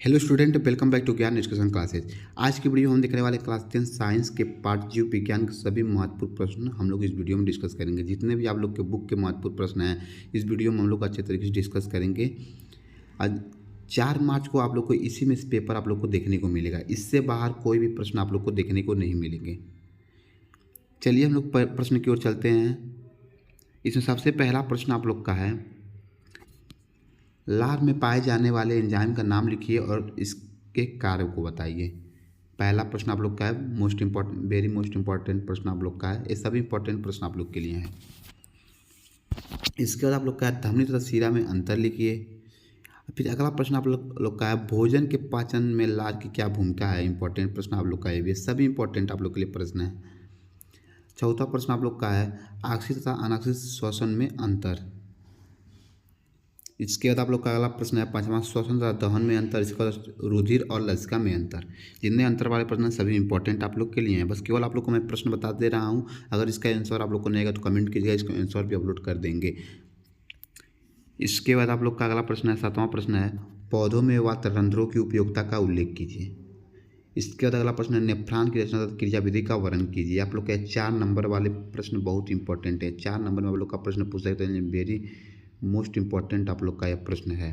Hello student, welcome back to Gyan education classes. आज की video हम देखने वाले क्लास 10 साइंस के पार्ट जीव विज्ञान के सभी महत्वपूर्ण प्रश्न हम लोग इस वीडियो में डिस्कस करेंगे। जितने भी आप लोग के बुक के महत्वपूर्ण प्रश्न हैं इस वीडियो में हम लोग अच्छे तरीके से डिस्कस करेंगे। आज 4 मार्च को आप लोग को इसी में पेपर आप लोग को देखने को मिलेगा। इससे बाहर कोई भी प्रश्न आप लोग को देखने को नहीं मिलेंगे। चलिए हम लोग प्रश्न की ओर चलते हैं। इसमें सबसे पहला प्रश्न आप लोग का है, लार में पाए जाने वाले एंजाइम का नाम लिखिए और इसके कार्य को बताइए। पहला प्रश्न आप लोग का है most important, very most important प्रश्न आप लोग का है। ये सभी इंपॉर्टेंट प्रश्न आप लोग के लिए हैं। इसके बाद आप लोग का है धमनी तथा सीरा में अंतर लिखिए। फिर अगला प्रश्न आप लोग का है भोजन के पाचन में लार की क्या भूमिका है। इंपॉर्टेंट प्रश्न आप लोग का है। ये सभी इंपॉर्टेंट आप लोग के लिए प्रश्न है। चौथा प्रश्न आप लोग का है ऑक्सीजन तथा अनाक्सीय श्वसन में अंतर। इसके बाद आप लोग का अगला प्रश्न है पांचवा श्वसन तथा दहन में अंतर। इसके बाद रुधिर और लसिका में अंतर। जितने अंतर वाले प्रश्न सभी इंपॉर्टेंट आप लोग के लिए हैं। बस केवल आप लोग को मैं प्रश्न बता दे रहा हूं। अगर इसका आंसर आप लोग को नहीं आएगा तो कमेंट कीजिएगा, इसका आंसर भी अपलोड कर देंगे। इसके बाद आप लोग का अगला प्रश्न है सातवां प्रश्न है पौधों में व रंध्रों की उपयोगिता का उल्लेख कीजिए। इसके बाद अगला प्रश्न है नेफ्रॉन की रचना तथा क्रियाविधि का वर्णन कीजिए। आप लोग के 4 नंबर वाले प्रश्न बहुत इंपॉर्टेंट है। 4 नंबर में आप लोग का प्रश्न पूछ सकते हैं। वेरी मोस्ट इंपॉर्टेंट आप लोग का यह प्रश्न है।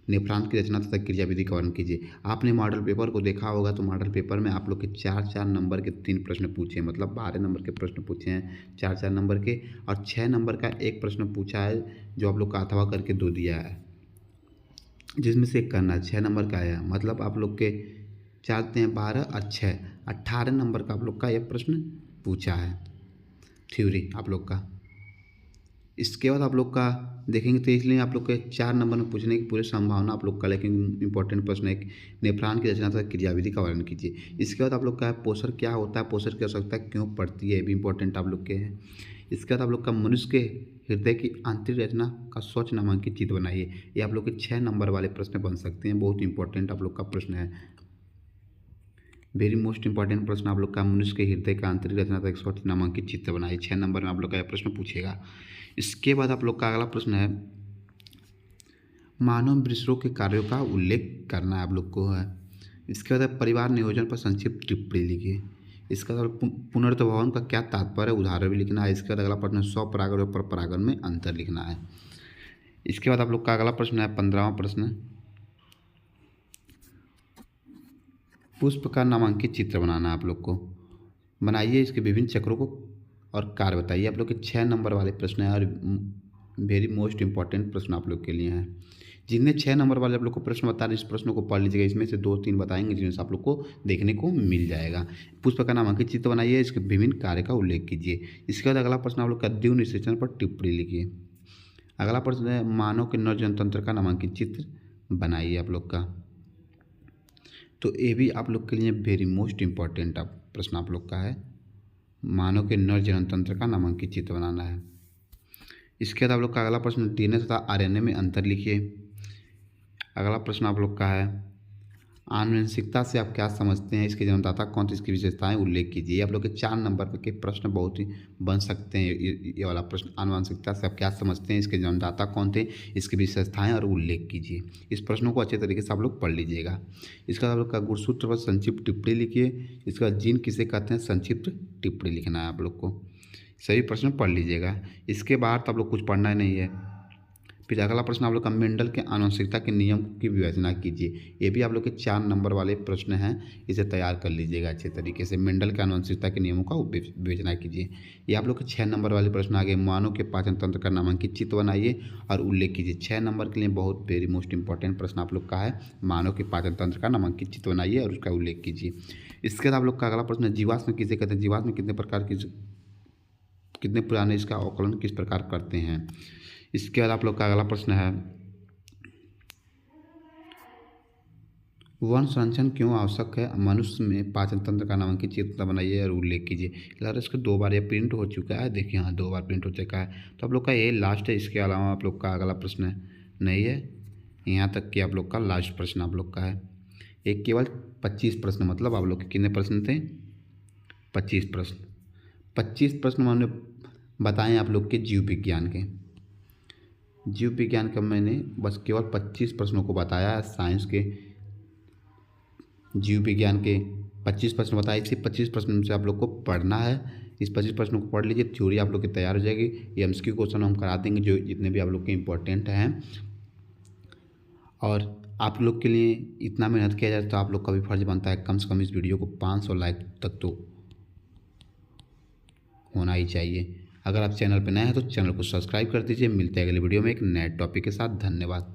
नेफ्रॉन की रचना तथा क्रियाविधि का वर्णन कीजिए। आपने मॉडल पेपर को देखा होगा तो मॉडल पेपर में आप लोग के 4-4 नंबर के 3 प्रश्न पूछे हैं, मतलब 12 नंबर के प्रश्न पूछे हैं 4-4 नंबर के, और 6 नंबर का एक प्रश्न पूछा है जो आप लोग का अथवा करके 2 दिया है, जिसमें से एक करना 6 नंबर का आया। मतलब आप लोग के 4 हैं 12 और 6 18 नंबर का आप लोग का यह प्रश्न पूछा है थ्योरी आप लोग का। इसके बाद आप लोग का देखेंगे तो इसलिए आप लोग के 4 नंबर में पूछने की पूरी संभावना आप लोग का, लेकिन इंपॉर्टेंट प्रश्न है नेफ्रॉन की रचना तथा क्रियाविधि का वर्णन कीजिए। इसके बाद आप लोग का पोषण क्या होता है, पोषण की आवश्यकता क्यों पड़ती है, ये भी इंपॉर्टेंट आप लोग के हैं। इसके बाद आप लोग का मनुष्य के हृदय की आंतरिक रचना का स्वच्छ नामांकित चित्र बनाइए। ये आप लोग के 6 नंबर वाले प्रश्न बन सकते हैं। बहुत इंपॉर्टेंट आप लोग का प्रश्न है। वेरी मोस्ट इंपॉर्टेंट प्रश्न आप लोग का मनुष्य के हृदय का आंतरिक रचना तक स्वच्छ नामांकित चित्र बनाइए। 6 नंबर में आप लोग का यह प्रश्न पूछेगा। इसके बाद आप लोग का अगला प्रश्न है मानव वृषणों के कार्यों का उल्लेख करना आप लोग को है। इसके बाद परिवार नियोजन पर संक्षिप्त टिप्पणी लिखिए। इसके बाद पुनर्भवन का क्या तात्पर्य, उदाहरण भी लिखना है। इसके बाद अगला प्रश्न स्वपरागण और परपरागण में अंतर लिखना है। इसके बाद आप लोग का अगला प्रश्न है 15वां प्रश्न, पुष्प का नामांकित चित्र बनाना आप लोग को। बनाइए इसके विभिन्न चक्रों को और कार्य बताइए। आप लोग के 6 नंबर वाले प्रश्न हैं और वेरी मोस्ट इंपॉर्टेंट प्रश्न आप लोग के लिए हैं। जितने 6 नंबर वाले आप लोग को प्रश्न बता रहे हैं इस प्रश्नों को पढ़ लीजिएगा। इसमें से 2-3 बताएंगे जिनमें से आप लोग को देखने को मिल जाएगा। पुष्प का नामांकित चित्र बनाइए, इसके विभिन्न कार्य का उल्लेख कीजिए। इसके बाद अगला प्रश्न आप लोग का द्विव निषेचन पर टिप्पणी लिखिए। अगला प्रश्न है मानव के नर जनतंत्र का नामांकित चित्र बनाइए आप लोग का। तो ये भी आप लोग के लिए वेरी मोस्ट इंपॉर्टेंट प्रश्न आप लोग का है। मानव के नर जनतंत्र का नामांकित चित्र बनाना है। इसके बाद आप लोग का अगला प्रश्न डीएनए तथा आरएनए में अंतर लिखिए। अगला प्रश्न आप लोग का है आनुवंशिकता से आप क्या समझते हैं, इसके जन्मदाता कौन थे, इसकी विशेषताएं उल्लेख कीजिए। आप लोग के 4 नंबर के प्रश्न बहुत ही बन सकते हैं। ये वाला प्रश्न आनुवंशिकता से आप क्या समझते हैं, इसके जन्मदाता कौन थे, इसकी विशेषताएं और उल्लेख कीजिए। इस प्रश्नों को अच्छे तरीके से आप लोग पढ़ लीजिएगा। इसके बाद आप लोग का गुणसूत्र पर संक्षिप्त टिप्पणी लिखिए। इसके बाद जीन किसे कहते हैं, संक्षिप्त टिप्पणी लिखना है आप लोग को। सभी प्रश्न पढ़ लीजिएगा। इसके बाद तो आप लोग कुछ पढ़ना ही नहीं है। फिर अगला प्रश्न आप लोग का मेंडल के आनुवंशिकता के नियम की विवेचना कीजिए। ये भी आप लोग के 4 नंबर वाले प्रश्न हैं, इसे तैयार कर लीजिएगा अच्छे तरीके से। मेंडल के आनुवंशिकता के नियमों का विवेचना कीजिए। ये आप लोग के 6 नंबर वाले प्रश्न आ गए। मानव के पाचन तंत्र का नामांकित चित्र बनाइए और उल्लेख कीजिए। 6 नंबर के लिए बहुत वेरी मोस्ट इंपॉर्टेंट प्रश्न आप लोग का है। मानव के पाचन तंत्र का नामांकित चित्र बनाइए और उसका उल्लेख कीजिए। इसके बाद आप लोग का अगला प्रश्न जीवाश्म किसे कहते हैं, जीवाश्म कितने प्रकार की, कितने पुराने, इसका आकलन किस प्रकार करते हैं। इसके बाद आप लोग का अगला प्रश्न है वर्ण संरक्षण क्यों आवश्यक है, मनुष्य में पाचन तंत्र का नामांकित चित्र बनाइए और उल्लेख कीजिए। फिलहाल इसको 2 बार ये प्रिंट हो चुका है, देखिए हाँ 2 बार प्रिंट हो चुका है। तो आप लोग का ये लास्ट है। इसके अलावा आप लोग का अगला प्रश्न नहीं है, यहाँ तक कि आप लोग का लास्ट प्रश्न आप लोग का है। एक केवल 25 प्रश्न, मतलब आप लोग के कितने प्रश्न थे, 25 प्रश्न। 25 प्रश्न मैंने बताएं आप लोग के जीव विज्ञान के। जीव विज्ञान का मैंने बस केवल 25 प्रश्नों को बताया है। साइंस के जीव विज्ञान के 25 प्रश्न बताए। इसी 25 प्रश्न से आप लोग को पढ़ना है। इस 25 प्रश्नों को पढ़ लीजिए, थ्योरी आप लोग की तैयार हो जाएगी। ये एमसीक्यू क्वेश्चन हम करा देंगे जो जितने भी आप लोग के इम्पोर्टेंट हैं। और आप लोग के लिए इतना मेहनत किया जाए तो आप लोग का भी फर्ज बनता है कम से कम इस वीडियो को 500 लाइक तक तो होना ही चाहिए। अगर आप चैनल पर नए हैं तो चैनल को सब्सक्राइब कर दीजिए। मिलते हैं अगले वीडियो में एक नए टॉपिक के साथ। धन्यवाद।